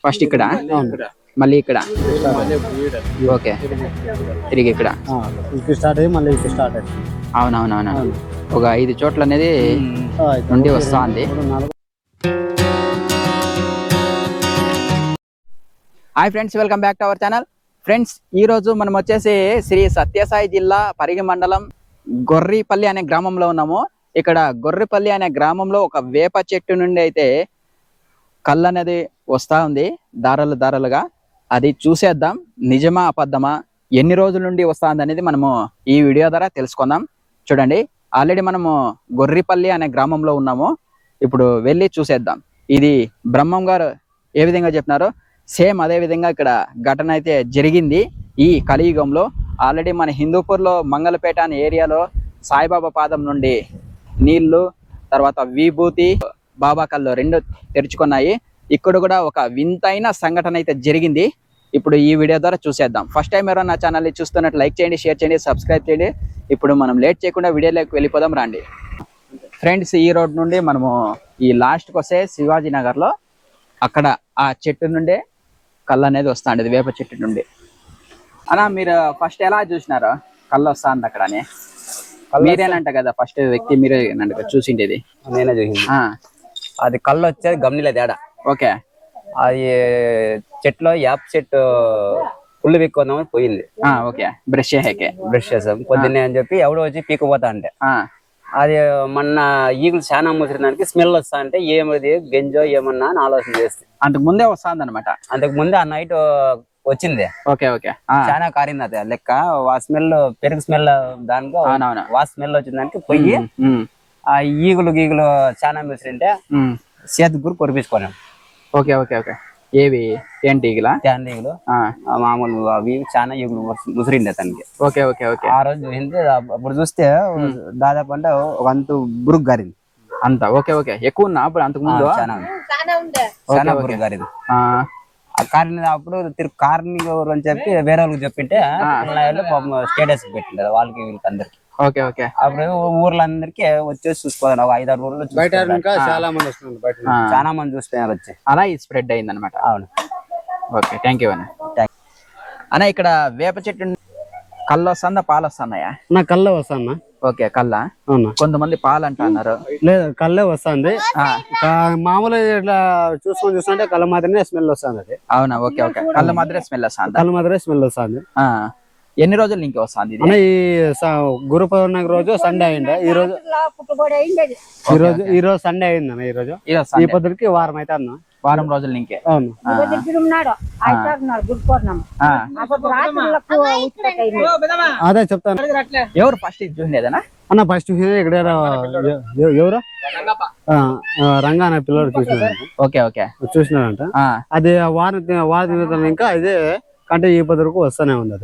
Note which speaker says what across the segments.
Speaker 1: First ఇక్కడ మళ్ళీ ఇక్కడ ఓకే తిరిగి ఇక్కడ
Speaker 2: స్టార్ట్ అయ్యి మళ్ళీ స్టార్ట్ అయ్యి
Speaker 1: అవునవునవును ఒక 5 చోట్ల అనేది నుండి వస్తా ఉంది. Hi friends, welcome back to our channel. Friends, ఈరోజు మనం వచ్చేసి శ్రీ సత్యసాయి జిల్లా పరిగి మండలం గొర్రిపల్లి అనే గ్రామంలో ఉన్నాము. ఇక్కడ గొర్రిపల్లి అనే గ్రామంలో ఒక వేప చెట్టు నుండి అయితే కళ్ళు అనేది వస్తూ ఉంది దారాలు దారాలుగా. అది చూసేద్దాం, నిజమా అబద్ధమా, ఎన్ని రోజుల నుండి వస్తుంది అనేది మనము ఈ వీడియో ద్వారా తెలుసుకుందాం. చూడండి, ఆల్రెడీ మనము గొర్రిపల్లి అనే గ్రామంలో ఉన్నాము. ఇప్పుడు వెళ్ళి చూసేద్దాం. ఇది బ్రహ్మం గారు ఏ విధంగా చెప్పినారో సేమ్ అదే విధంగా ఇక్కడ ఘటన అయితే జరిగింది ఈ కలియుగంలో. ఆల్రెడీ మన హిందూపూర్లో మంగళపేట అనే ఏరియాలో సాయిబాబా పాదం నుండి నీళ్లు, తర్వాత విభూతి, బాబా కళ్ళు రెండు తెరుచుకున్నాయి. ఇక్కడ కూడా ఒక వింతైన సంఘటన అయితే జరిగింది. ఇప్పుడు ఈ వీడియో ద్వారా చూసేద్దాం. ఫస్ట్ టైం ఎవరైనా నా ఛానల్ని చూస్తున్నట్టు లైక్ చేయండి, షేర్ చేయండి, సబ్స్క్రైబ్ చేయండి. ఇప్పుడు మనం లేట్ చేయకుండా వీడియోలోకి వెళ్ళిపోదాం రండి. ఫ్రెండ్స్, ఈ రోడ్ నుండి మనము ఈ లాస్ట్కి వస్తే శివాజీ నగర్లో అక్కడ ఆ చెట్టు నుండే కళ్ళు అనేది వస్తుంది, వేప చెట్టు నుండి. అన్నా, మీరు ఫస్ట్ ఎలా చూసినారు కళ్ళు వస్తుంది అక్కడ అని? మీరేనంట కదా ఫస్ట్ వ్యక్తి, మీరేనంట చూసిండేది?
Speaker 2: నేనే చూసింది. అది కళ్ళు వచ్చేది గమనిలే తేడా.
Speaker 1: ఓకే,
Speaker 2: అది చెట్లో యాప్ చెట్టు పుల్లు పీక్కుందామని పోయింది.
Speaker 1: ఓకే, బ్రష్
Speaker 2: చేసాం పొద్దున్నే అని చెప్పి ఎవడో వచ్చి పీకపోతా అంటే అది మొన్న ఈగులు చాలా ముసిరిదానికి స్మెల్ వస్తా అంటే ఏమది గంజో ఏమన్నా అని ఆలోచన చేస్తే
Speaker 1: అంతకు ముందే వస్తుంది అనమాట.
Speaker 2: అంతకు ముందే ఆ నైట్ వచ్చింది.
Speaker 1: ఓకే ఓకే,
Speaker 2: చాలా కారింది అది లెక్క. ఆ స్మెల్ పెరుగు స్మెల్, దాంట్లో వా స్మెల్ వచ్చిందానికి పోయి ఆ ఈగులు గీగులు చాలా ముసిరింటే చేతి గురు కొరిపించుకోలేం.
Speaker 1: ఓకే ఓకే ఓకే, ఏవి ఏంటి ఈగులా?
Speaker 2: తేండి ఈగులు మామూలు అవి చాలా ఈగులు ముసిరిండే తనకి.
Speaker 1: ఓకే ఓకే ఓకే,
Speaker 2: ఆ రోజు చూసింది. అప్పుడు చూస్తే దాదాపు అంటే ఒక అంత బురుగు గారింది
Speaker 1: అంత. ఓకే ఓకే, ఎక్కువ ఉన్నా అప్పుడు అంతకు ముందు
Speaker 2: చాలా బురుగు గారింది. ఆ కారిని అప్పుడు కారిని అని చెప్పి వేరే వాళ్ళకి చెప్పింటే స్టేటస్ పెట్టింటారు వాళ్ళకి వీళ్ళకి అందరికి.
Speaker 1: ఓకే ఓకే,
Speaker 2: అప్పుడు ఊర్లో అందరికి వచ్చేసి చూసుకోవాలి. ఒక 5-6 ఊర్లో చాలా మంది వస్తున్నారు, చాలా మంది చూస్తున్నారు వచ్చి.
Speaker 1: అలా ఈ స్ప్రెడ్ అయింది అనమాట.
Speaker 2: అవును,
Speaker 1: ఓకే, థ్యాంక్ యూ అన్న. ఇక్కడ వేప చెట్టు కళ్ళు వస్తుందా, పాలు వస్తున్నాయా?
Speaker 2: నా కళ్ళే వస్తాను.
Speaker 1: ఓకే, కళ్ళ. కొంతమంది పాలు అంటున్నారు. లేదు, కళ్ళే వస్తుంది. మామూలుగా ఇట్లా చూస్తుంటే కళ్ళ మాత్రమే స్మెల్ వస్తుంది. అవునా? ఓకే ఓకే, కళ్ళ మాత్రమే స్మెల్ వస్తుంది. కళ్ళ మాత్రమే స్మెల్ వస్తుంది. ఎన్ని రోజులు ఇంకే వస్తుంది? ఈ గురు పౌర్ణమి రోజు సండే అయింది. ఈ రోజు సండే అయింది అన్న. ఈ పొద్దుకి వారం అయితే అన్న, వారం రోజులు ఇంకే. అవును, అదే చెప్తాను. ఎవరు ఫస్ట్ చూసినదేనా అన్న? ఫస్ట్ ఇక్కడ ఎవరు రంగా అనే పిల్లడు చూసినాడు. ఓకే ఓకే, చూసినాడంట. అది వారం ఇంకా ఇదే అంటే ఈ పొద్దుకు వస్తానే ఉంది.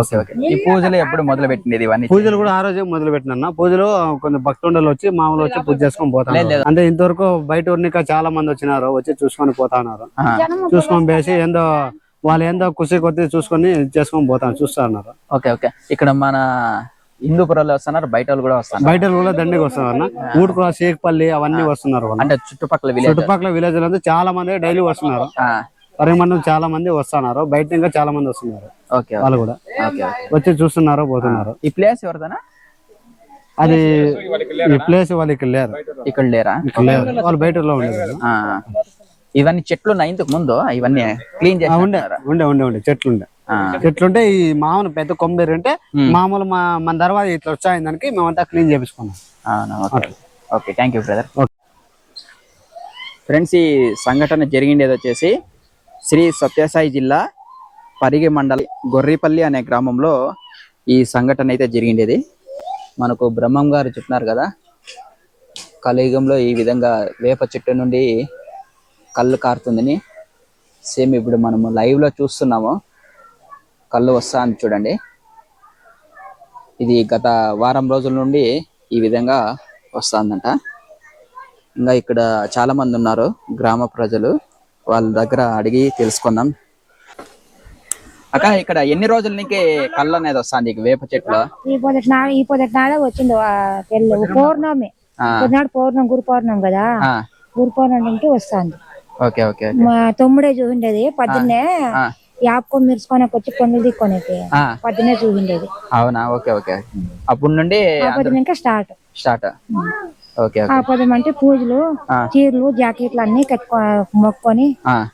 Speaker 1: ఓకే ఓకే, ఈ పూజలు ఎప్పుడు మొదలు పెట్టింది? ఇవన్నీ పూజలు కూడా ఆ రోజే మొదలు పెట్టినా. పూజలు కొంచెం భక్తుండలు వచ్చి మామూలు వచ్చి పూజ చేసుకొని పోతాను. అంటే ఇంతవరకు బయట ఊరినిక చాలా మంది వచ్చినారు, వచ్చి చూసుకొని పోతున్నారు. చూసుకొని వేసి ఏందో వాళ్ళు ఏందో కుసి కొద్ది చూసుకొని చేసుకొని పోతాను చూస్తున్నారు. ఓకే ఓకే, ఇక్కడ మన హిందూపురంలో వస్తున్నారు, బయట వాళ్ళు కూడా వస్తున్నారు. బయట కూడా దండికి వస్తున్నారు. ఊటుకుల శేఖపల్లి అవన్నీ వస్తున్నారు. అంటే చుట్టుపక్కల విలేజ్ లో చాలా మంది డైలీ వస్తున్నారు. పరిమాణం చాలా మంది వస్తున్నారు, బయట ఇంకా చాలా మంది వస్తున్నారు. వాళ్ళు కూడా వచ్చి చూస్తున్నారు, పోతున్నారు. ఈ ప్లేస్ ఎవరిదైనా? అది ఈ ప్లేస్ వాళ్ళు ఇక్కడ లేరు. ఇక్కడ లేరా? వాళ్ళు బయట ఉండేది. ఇవన్నీ చెట్లు ఉన్నాయి ఇంతకు ముందు, ఇవన్నీ క్లీన్ చేసి ఉండే చెట్లుంటే ఈ మామూలు పెద్ద కొమ్మేరు అంటే మామూలు మన తర్వాత ఇట్లా వచ్చాయి దానికి మేమంతా క్లీన్ చేపించుకున్నాం. Okay, thank you brother. Friends, ఈ సంఘటన జరిగిండేది వచ్చేసి శ్రీ సత్యసాయి జిల్లా పరిగి మండలం గొర్రిపల్లి అనే గ్రామంలో ఈ సంఘటన అయితే జరిగిండేది. మనకు బ్రహ్మం గారు చెప్పినారు కదా, కలియుగంలో ఈ విధంగా వేప చెట్టు నుండి కళ్ళు కారుతుందని. సేమ్ ఇప్పుడు మనము లైవ్ లో చూస్తున్నాము, కళ్ళు వస్తా అని చూడండి. ఇది గత వారం రోజుల నుండి ఈ విధంగా వస్తుందంట. ఇంకా ఇక్కడ చాలా మంది ఉన్నారు గ్రామ ప్రజలు, వాళ్ళ దగ్గర అడిగి తెలుసుకుందాం. అక్క, ఇక్కడ ఎన్ని రోజుల నుంచి కళ్ళు అనేది వస్తుంది వేప చెట్లు?
Speaker 3: ఈ పొద్దునాడే వచ్చింది పౌర్ణమి. పౌర్ణమి గురు పౌర్ణమి కదా, గురు పౌర్ణమికి వస్తుంది.
Speaker 1: ఓకే ఓకే
Speaker 3: మా తమ్ముడే చూసిండేది పొద్దున్నే యాప్కో మిరుచుకొని వచ్చి పనులు దిక్కొనేకి పొద్దున్నే చూసిండేది.
Speaker 1: అవునా, ఓకే ఓకే. అప్పుడు నుండి
Speaker 3: ఆ పొద్దున ఇంకా స్టార్ట్.
Speaker 1: ఓకే
Speaker 3: ఆ పొద్దున అంటే పూజలు, చీరలు, జాకెట్లు అన్ని కట్టుకో మొక్కుకొని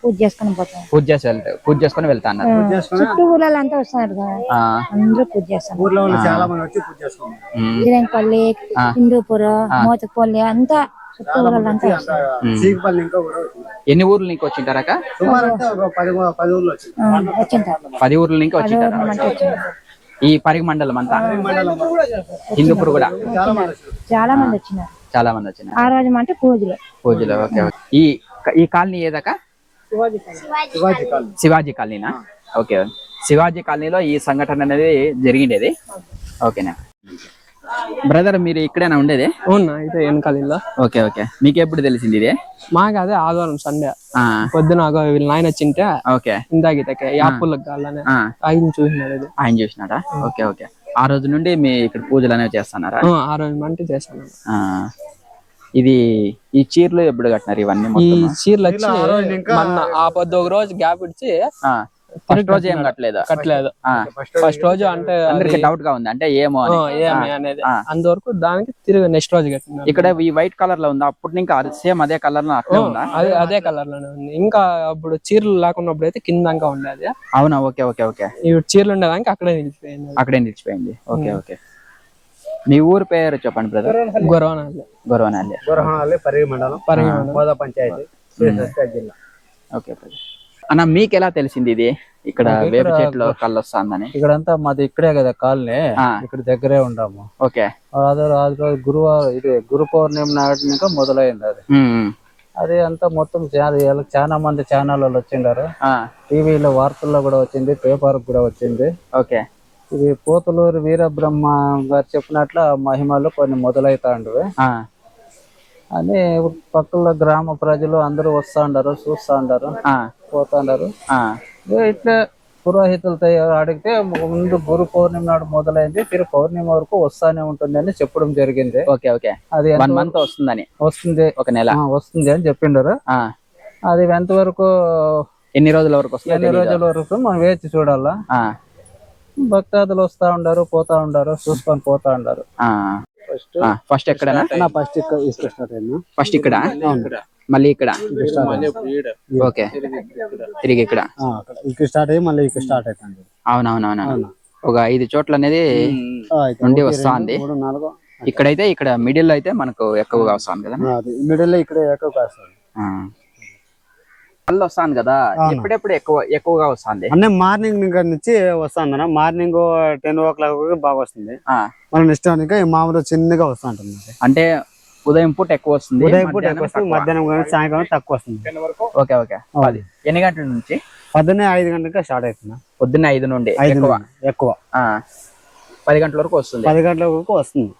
Speaker 3: పూజ చేసుకొని పోతాం.
Speaker 1: పూజ చేసుకొని వెళ్తా అన్నారు.
Speaker 3: చుట్టూ ఊళ్ళంతా వస్తున్నారు కదా, అందరూ పూజ చేస్తారు.
Speaker 2: చాలా మంది వచ్చి పూజ చేసుకుంటారు.
Speaker 3: జిరంపల్లి, హిందూపుర, మోతపల్లి అంతా చుట్టూ ఊళ్ళంతా వస్తారు.
Speaker 1: ఎన్ని ఊర్లు నీకు వచ్చింటారక? 10 ఊర్లు నీకు వచ్చింటారు. ఈ పరిగి మండలం అంతా, హిందూపూర్ కూడా
Speaker 3: చాలా మంది వచ్చినారు. ఆ రోజు అంటే పూజలు.
Speaker 1: ఓకే. ఈ కాలనీ ఏదక? శివాజీ కాలనీనా? ఓకే. శివాజీ కాలనీలో ఈ సంఘటన అనేది జరిగిండేది. ఓకేనా బ్రదర్, మీరు ఇక్కడేనా ఉండేది?
Speaker 4: అవునా, అయితే వెనకాల.
Speaker 1: Okay okay. మీకు ఎప్పుడు తెలిసింది ఇది?
Speaker 4: మాకు అదే ఆదివారం సండే పొద్దున వీళ్ళ నాయన వచ్చింటే
Speaker 1: ఓకే
Speaker 4: ఇందాక యాప్లకు ఆయన చూసినాడు.
Speaker 1: ఆయన చూసినాడా? Okay okay. ఆ రోజు నుండి మీ ఇక్కడ పూజలు అనేవి చేస్తున్నారా?
Speaker 4: ఆ రోజు అంటే చేస్తాను.
Speaker 1: ఇది ఈ చీరలు ఎప్పుడు కట్టినారు ఇవన్నీ?
Speaker 4: ఈ చీరలు వచ్చి మొన్న ఆ పొద్దు ఒక రోజు గ్యాప్ ఇచ్చి
Speaker 1: ఫస్ట్ రోజు ఏం కట్టలేదు.
Speaker 4: ఫస్ట్ రోజు అంటే
Speaker 1: అందరికి డౌట్ గా ఉంది, అంటే ఏమో
Speaker 4: అనేది అందువరకు దానికి తిరిగి నెక్స్ట్ రోజు కట్టిన.
Speaker 1: ఇక్కడ ఈ వైట్ కలర్ లో ఉందా? అప్పుడు ఇంకా సేమ్ అదే కలర్ లో అట్లే ఉందా?
Speaker 4: అదే కలర్ లోనే ఉంది. ఇంకా అప్పుడు చీరలు లేకున్నప్పుడు అయితే కింద ఉండేది.
Speaker 1: అవునా, ఓకే ఓకే ఓకే.
Speaker 4: ఇప్పుడు చీరలు ఉండేదానికి అక్కడే నిలిచిపోయింది. Okay okay. మీ ఊరు పేరు చెప్పండి బ్రదర్.
Speaker 2: గొరవనాలి, పరిగి మండలం, మోదా పంచాయతీ, జిల్లా. Okay brother.
Speaker 1: అన్న, మీకు ఎలా తెలిసింది ఇది ఇక్కడ వేప చెట్లు కళ్ళు వస్తుందని?
Speaker 5: ఇక్కడంతా మాది ఇక్కడే కదా కాలనీ, ఇక్కడ దగ్గరే ఉన్నాము.
Speaker 1: ఓకే.
Speaker 5: అదే రోజు గురువారం, ఇది గురు పౌర్ణమి నాటి ఇంకా మొదలైంది అది. అది అంతా మొత్తం చాలా మంది ఛానల్ వాళ్ళు వచ్చిండారు. టీవీలో వార్తల్లో కూడా వచ్చింది, పేపర్ కూడా వచ్చింది.
Speaker 1: ఓకే.
Speaker 5: ఇది పోతులూరు వీరబ్రహ్మ గారు చెప్పినట్ల మహిమలు కొన్ని మొదలైతాండవి అని పక్కల గ్రామ ప్రజలు అందరూ వస్తాండారు, చూస్తాండారు, పోతాండారు. ఇట్లా పురోహితులతో అడిగితే ముందు గురు పౌర్ణమి నాడు మొదలైంది, తిరు పౌర్ణమి వరకు వస్తానే ఉంటుంది అని చెప్పడం జరిగింది.
Speaker 1: Okay okay. అది 1 మంత్ వస్తుంది, ఒక నెల
Speaker 5: వస్తుంది అని చెప్పిండారు. అది ఎంతవరకు,
Speaker 1: ఎన్ని రోజుల వరకు వస్తుంది?
Speaker 5: ఎన్ని రోజుల వరకు మనం వేచి చూడాలా. భక్తాదులు వస్తా ఉండారు, పోతా ఉండారు, చూసుకొని పోతా ఉండారు.
Speaker 1: ఫస్ట్ ఎక్కడ? ఫస్ట్ ఇక్కడ, మళ్ళీ ఇక్కడ, ఓకే, తిరిగి ఇక్కడ
Speaker 5: స్టార్ట్ అయ్యి మళ్ళీ ఇక్కడ స్టార్ట్ అవుతుంది.
Speaker 1: అవునవునవును. ఒక 5 చోట్ల అనేది నుండి వస్తుంది. ఇక్కడైతే ఇక్కడ మిడిల్ లో అయితే మనకు ఎక్కువగా వస్తుంది కదా.
Speaker 5: మిడిల్ లో ఇక్కడ ఎక్కువగా వస్తుంది.
Speaker 1: కళ్ళు వస్తాను కదా, ఎప్పుడెప్పుడు ఎక్కువగా వస్తుంది?
Speaker 5: అంటే మార్నింగ్ నుంచి వస్తుంది. మార్నింగ్ 10 o'clock బాగా వస్తుంది. మళ్ళీ నెక్స్ట్ మామూలు చిన్నగా వస్తూ ఉంటుంది.
Speaker 1: అంటే ఉదయం పూట ఎక్కువ వస్తుంది,
Speaker 5: మధ్యాహ్నం సాయంకాలం తక్కువ వస్తుంది.
Speaker 1: Okay okay. ఎన్ని గంటల నుంచి?
Speaker 5: పొద్దున్నే 5 గంటలకి స్టార్ట్ అవుతుంది.
Speaker 1: పొద్దున్నే 5 నుండి ఎక్కువ 10 గంటల వరకు వస్తుంది.
Speaker 5: 10 గంటల వరకు వస్తుంది.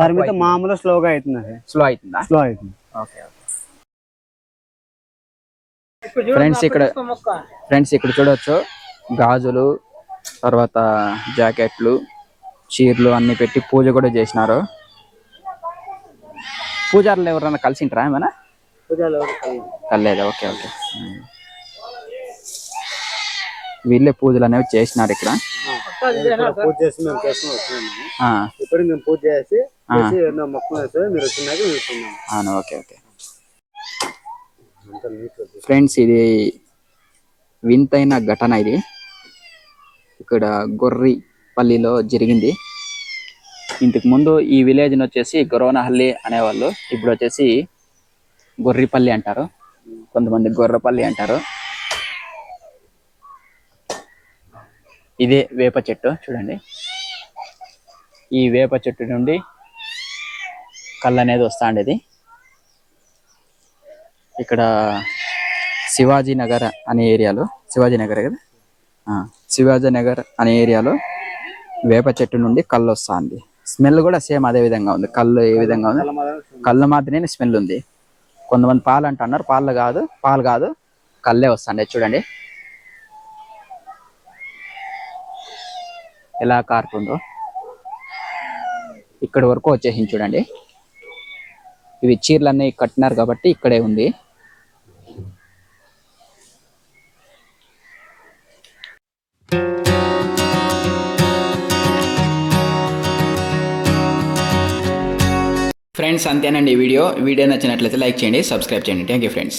Speaker 5: తర్వాత మామూలు స్లోగా అవుతుంది. స్లో అవుతుంది.
Speaker 1: ఓకే. ఫ్రెండ్స్ ఇక్కడ చూడవచ్చు, గాజులు, తర్వాత జాకెట్లు, చీరలు అన్ని పెట్టి పూజ కూడా చేసినారు. పూజారులు ఎవరైనా కలిసింటారా ఏమైనా? కల్లేదా? Okay okay. వీళ్ళే పూజలు అనేవి చేసినారు ఇక్కడ. Okay okay. ఫ్రెండ్స్, ఇది వింతైన ఘటన. ఇది ఇక్కడ గొర్రిపల్లిలో జరిగింది. ఇంతకు ముందు ఈ విలేజ్ వచ్చేసి గొరవనహల్లి అనేవాళ్ళు, ఇప్పుడు వచ్చేసి గొర్రిపల్లి అంటారు, కొంతమంది గొర్రపల్లి అంటారు. ఇదే వేప చెట్టు చూడండి. ఈ వేప చెట్టు నుండి కళ్ళు అనేది వస్తాండేది. ఇక్కడ శివాజీ నగర్ అనే ఏరియాలో, శివాజీ నగర్ కదా, శివాజీ నగర్ అనే ఏరియాలో వేప చెట్టు నుండి కళ్ళు వస్తుంది. స్మెల్ కూడా సేమ్ అదే విధంగా ఉంది. కళ్ళు ఏ విధంగా ఉంది? కళ్ళు మాత్రమే స్మెల్ ఉంది. కొంతమంది పాలు అంటున్నారు, పాలు కాదు, కళ్ళే వస్తాండే. చూడండి ఎలా కారుతుందో. ఇక్కడి వరకు వచ్చేసింది చూడండి. ఇవి చీరలన్నీ కట్టినారు కాబట్టి ఇక్కడే ఉంది. ఫ్రెండ్స్ అంతేనండి ఈ వీడియో నచ్చినట్లయితే లైక్ చేయండి, సబ్స్క్రైబ్ చేయండి. Thank you friends.